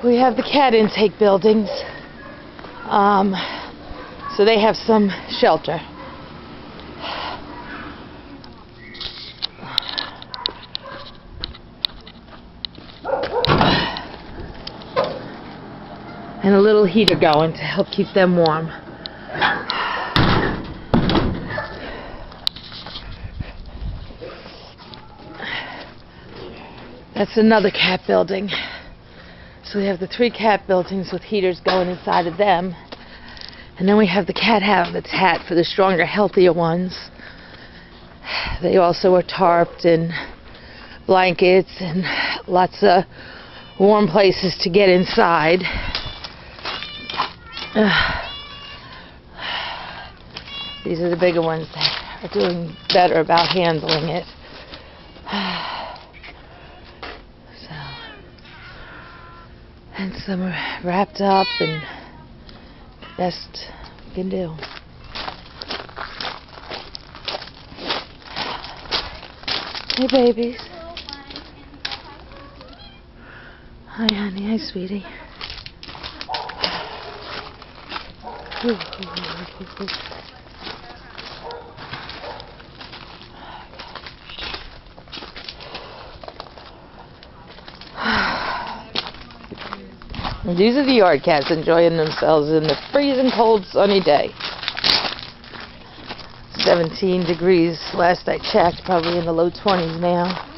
We have the cat intake buildings. So they have some shelter. And a little heater going to help keep them warm. That's another cat building. So we have the 3 cat buildings with heaters going inside of them. And then we have the cat habitat for the stronger, healthier ones. They also are tarped and blankets and lots of warm places to get inside. These are the bigger ones that are doing better about handling it. And some are wrapped up and best we can do. Hey babies. Hi honey, hi sweetie. These are the yard cats enjoying themselves in the freezing cold sunny day. 17 degrees last I checked, probably in the low 20s now.